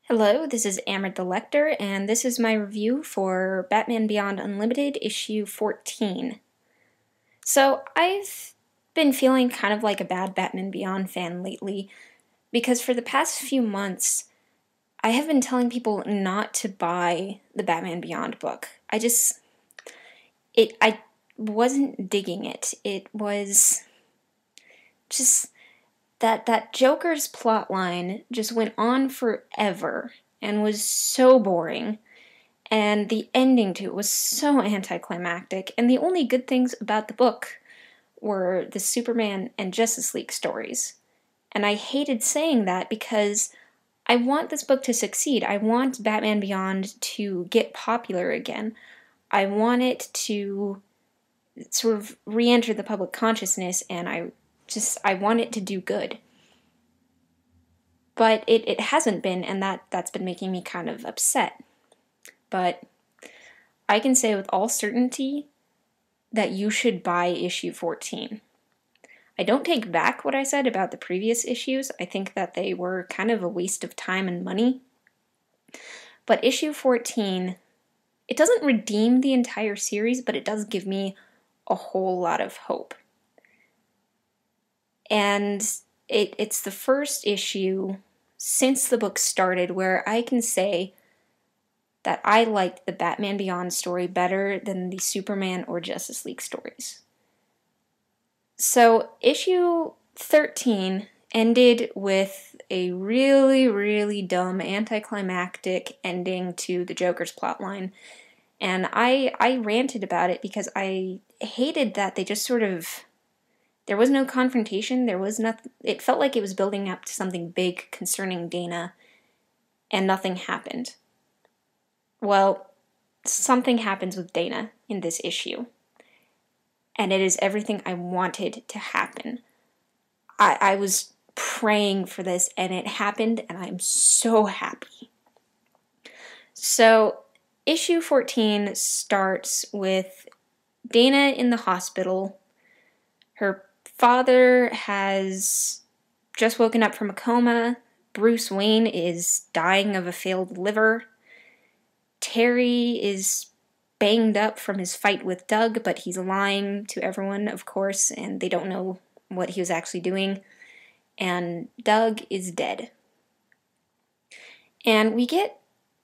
Hello, this is Amrit the Lector, and this is my review for Batman Beyond Unlimited issue 14. So, I've been feeling kind of like a bad Batman Beyond fan lately, because for the past few months, I have been telling people not to buy the Batman Beyond book. I wasn't digging it. It was just that Joker's plotline just went on forever and was so boring, and the ending to it was so anticlimactic, and the only good things about the book were the Superman and Justice League stories. And I hated saying that because I want this book to succeed. I want Batman Beyond to get popular again. I want it to sort of re-enter the public consciousness, and I want it to do good. But it hasn't been, and that's been making me kind of upset. But I can say with all certainty that you should buy issue 14. I don't take back what I said about the previous issues. I think that they were kind of a waste of time and money. But issue 14, it doesn't redeem the entire series, but it does give me a whole lot of hope. And it's the first issue since the book started where I can say that I liked the Batman Beyond story better than the Superman or Justice League stories. So, issue 13 ended with a really, really dumb, anticlimactic ending to the Joker's plotline. And I ranted about it because I hated that they just sort of... There was no confrontation, there was nothing... It felt like it was building up to something big concerning Dana, and nothing happened. Well, something happens with Dana in this issue. And it is everything I wanted to happen. I was praying for this, and it happened, and I'm so happy. So, issue 14 starts with Dana in the hospital. Her father has just woken up from a coma. Bruce Wayne is dying of a failed liver. Terry is banged up from his fight with Doug, but he's lying to everyone, of course, and they don't know what he was actually doing. And Doug is dead. And we get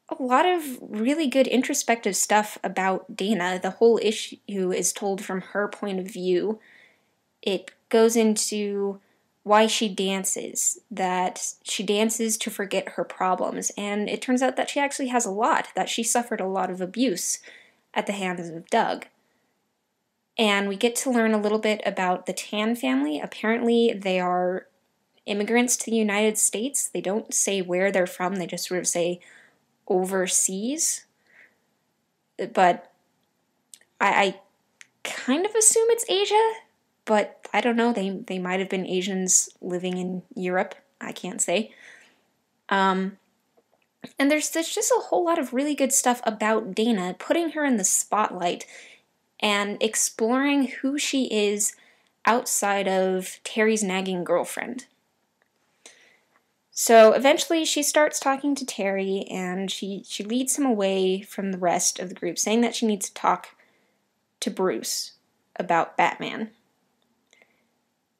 a lot of really good introspective stuff about Dana. The whole issue is told from her point of view. It goes into why she dances, that she dances to forget her problems, and it turns out that she actually has a lot, that she suffered a lot of abuse at the hands of Doug. And we get to learn a little bit about the Tan family. Apparently they are immigrants to the United States. They don't say where they're from, they just sort of say overseas. But I kind of assume it's Asia, but I don't know, they might have been Asians living in Europe, I can't say. And there's just a whole lot of really good stuff about Dana, putting her in the spotlight and exploring who she is outside of Terry's nagging girlfriend. So eventually she starts talking to Terry, and she leads him away from the rest of the group, saying that she needs to talk to Bruce about Batman.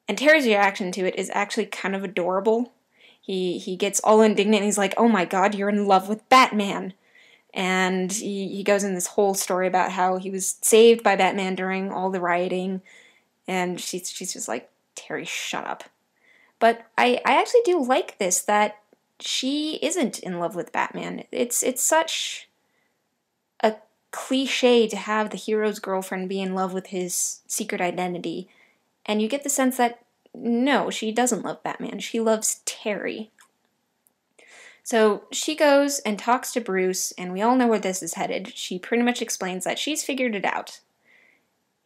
And Terry's reaction to it is actually kind of adorable. He gets all indignant, and he's like, "Oh my god, you're in love with Batman!" And he goes in this whole story about how he was saved by Batman during all the rioting, and she's just like, "Terry, shut up." But I actually do like this, that she isn't in love with Batman. It's such a cliche to have the hero's girlfriend be in love with his secret identity, and you get the sense that no, she doesn't love Batman. She loves Terry. So she goes and talks to Bruce, and we all know where this is headed. She pretty much explains that she's figured it out.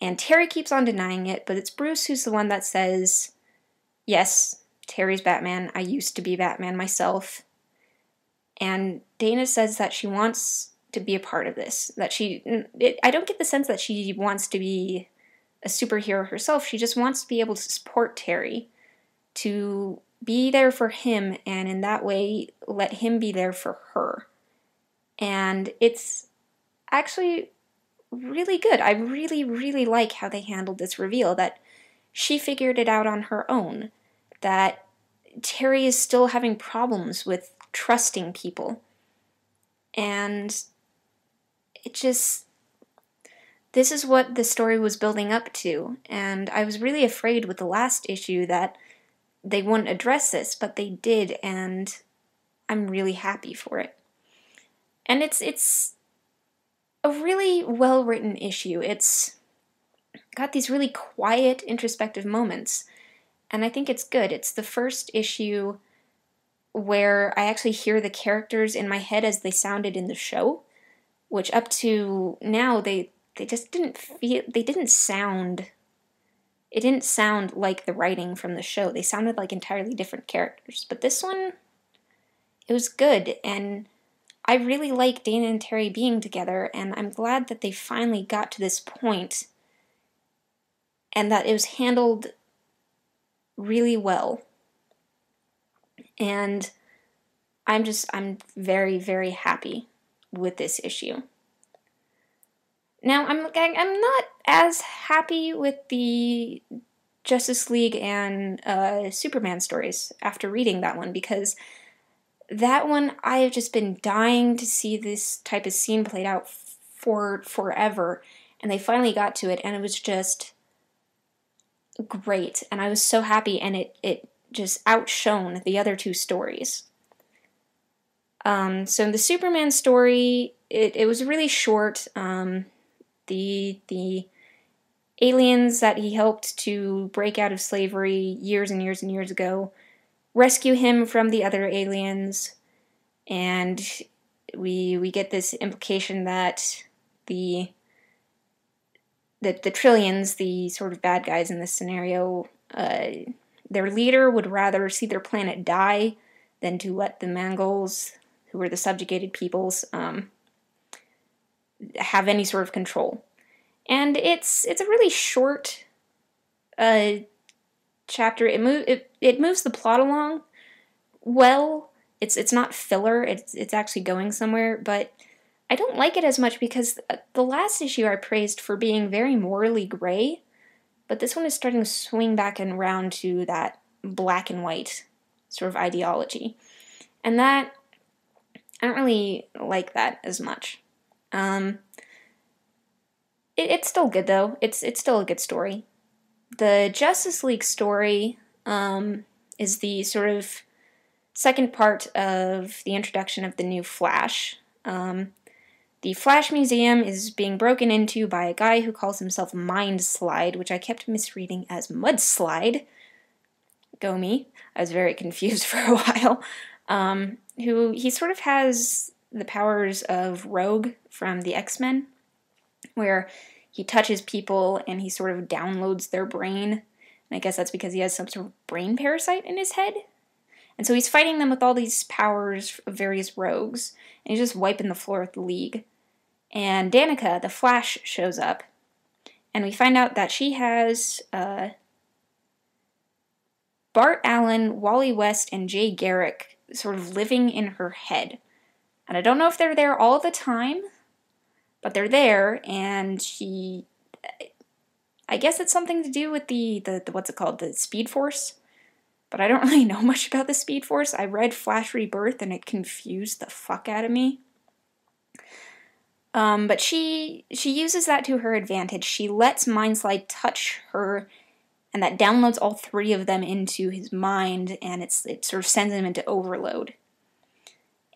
And Terry keeps on denying it, but it's Bruce who's the one that says, "Yes, Terry's Batman. I used to be Batman myself." And Dana says that she wants to be a part of this. That I don't get the sense that she wants to be a superhero herself. She just wants to be able to support Terry, to be there for him, and in that way, let him be there for her. And it's actually really good. I really, really like how they handled this reveal, that she figured it out on her own, that Terry is still having problems with trusting people. And it just, this is what the story was building up to, and I was really afraid with the last issue that they wouldn't address this, but they did, and I'm really happy for it. And it's a really well-written issue. It's got these really quiet, introspective moments, and I think it's good. It's the first issue where I actually hear the characters in my head as they sounded in the show, which up to now they just didn't feel, they didn't sound, it didn't sound like the writing from the show. They sounded like entirely different characters. But this one, it was good, and I really like Dana and Terry being together, and I'm glad that they finally got to this point and that it was handled really well. And I'm very, very happy with this issue. Now, I'm not as happy with the Justice League and Superman stories after reading that one, because that one, I have just been dying to see this type of scene played out for forever, and they finally got to it, and it was just great, and I was so happy, and it just outshone the other two stories. So in the Superman story, it was really short. The aliens that he helped to break out of slavery years and years and years ago rescue him from the other aliens, and we get this implication that the Trillions, the sort of bad guys in this scenario, their leader would rather see their planet die than to let the Mongols, who were the subjugated peoples, have any sort of control. And it's a really short chapter. It moves the plot along well. It's not filler. It's actually going somewhere, but I don't like it as much because the last issue I praised for being very morally gray, but this one is starting to swing back and around to that black and white sort of ideology. And that, I don't really like that as much. It's still good, though. It's still a good story. The Justice League story is the sort of second part of the introduction of the new Flash. The Flash Museum is being broken into by a guy who calls himself Mindslide, which I kept misreading as Mudslide. Go me. I was very confused for a while. Who he sort of has the powers of Rogue from the X-Men, where he touches people and he sort of downloads their brain. And I guess that's because he has some sort of brain parasite in his head. And so he's fighting them with all these powers of various rogues, and he's just wiping the floor with the League. And Danica, the Flash, shows up, and we find out that she has Bart Allen, Wally West, and Jay Garrick sort of living in her head. And I don't know if they're there all the time, but they're there, and I guess it's something to do with the what's it called, the Speed Force? But I don't really know much about the Speed Force. I read Flash Rebirth, and it confused the fuck out of me. But she uses that to her advantage. She lets Mindslide touch her, and that downloads all three of them into his mind, and it sort of sends him into overload.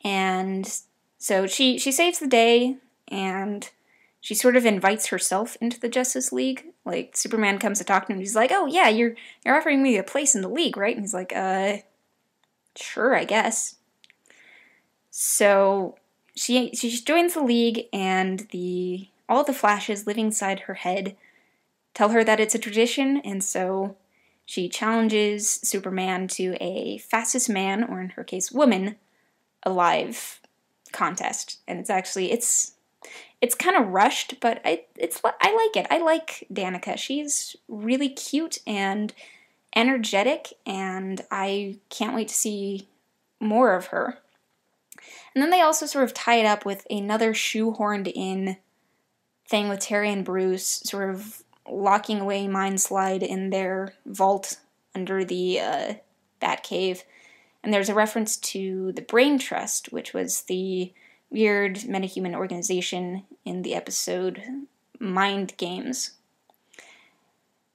And so she saves the day, and she sort of invites herself into the Justice League. Like, Superman comes to talk to him, and he's like, "Oh yeah, you're offering me a place in the League, right?" And he's like, sure, I guess. So she joins the League, and all the Flashes living inside her head tell her that it's a tradition, and so she challenges Superman to a fastest man, or in her case, woman, alive contest. And it's kind of rushed, but I like it. I like Danica. She's really cute, and energetic, and I can't wait to see more of her. And then they also sort of tie it up with another shoehorned in thing with Terry and Bruce sort of locking away Mindslide in their vault under the Batcave. And there's a reference to the Brain Trust, which was the weird metahuman organization in the episode Mind Games.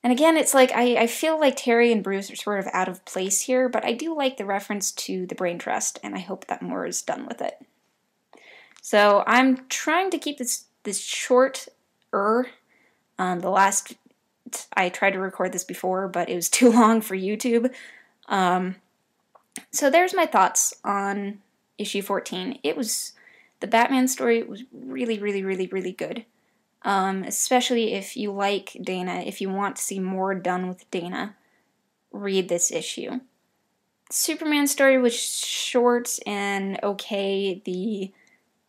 And again, it's like, I feel like Terry and Bruce are sort of out of place here, but I do like the reference to the Brain Trust, and I hope that more is done with it. So I'm trying to keep this shorter. I tried to record this before, but it was too long for YouTube. So there's my thoughts on issue 14. The Batman story was really, really, really, really good. Especially if you like Dana, if you want to see more done with Dana, read this issue. Superman story was short and okay. The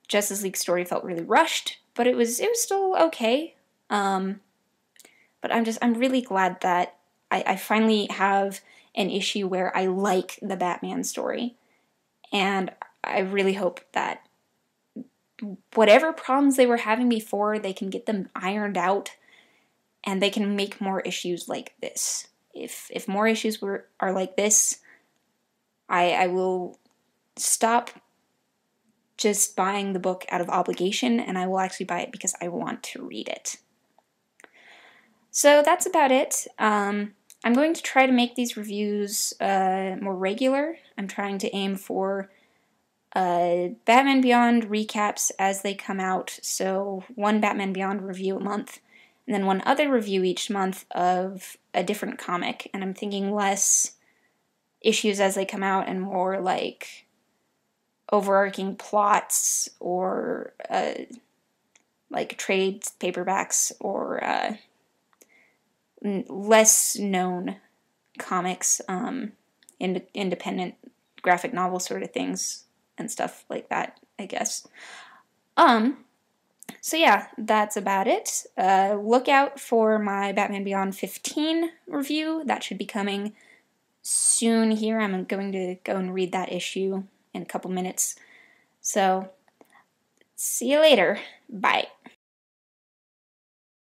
Justice League story felt really rushed, but it was still okay. But I'm really glad that I finally have an issue where I like the Batman story. And I really hope that whatever problems they were having before, they can get them ironed out, and they can make more issues like this. If more issues are like this, I will stop just buying the book out of obligation, and I will actually buy it because I want to read it. So that's about it. I'm going to try to make these reviews more regular. I'm trying to aim for Batman Beyond recaps as they come out, so one Batman Beyond review a month, and then one other review each month of a different comic, and I'm thinking less issues as they come out and more like overarching plots or like trade paperbacks or less known comics, independent graphic novel sort of things and stuff like that, I guess. So yeah, that's about it. Look out for my Batman Beyond 15 review. That should be coming soon here. I'm going to go and read that issue in a couple minutes. So, see you later. Bye.